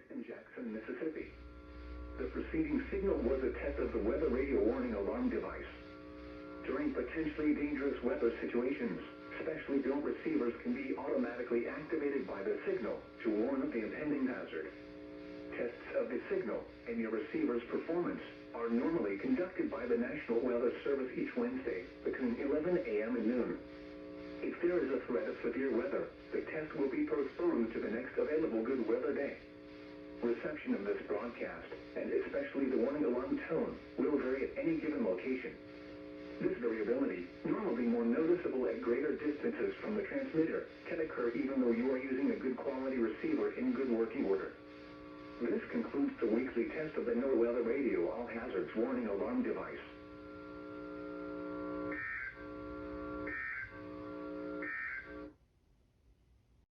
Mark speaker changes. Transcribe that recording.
Speaker 1: In Jackson, Mississippi. The preceding signal was a test of the weather radio warning alarm device. During potentially dangerous weather situations, specially built receivers can be automatically activated by the signal to warn of the impending hazard. Tests of the signal and your receiver's performance are normally conducted by the National Weather Service each Wednesday between 11 a.m. and noon. If there is a threat of severe weather, the test will be postponed to the next available good weather day. Reception of this broadcast, and especially the warning alarm tone, will vary at any given location. This variability, normally more noticeable at greater distances from the transmitter, can occur even though you are using a good quality receiver in good working order. This concludes the weekly test of the NOAA Weather Radio All Hazards Warning Alarm device.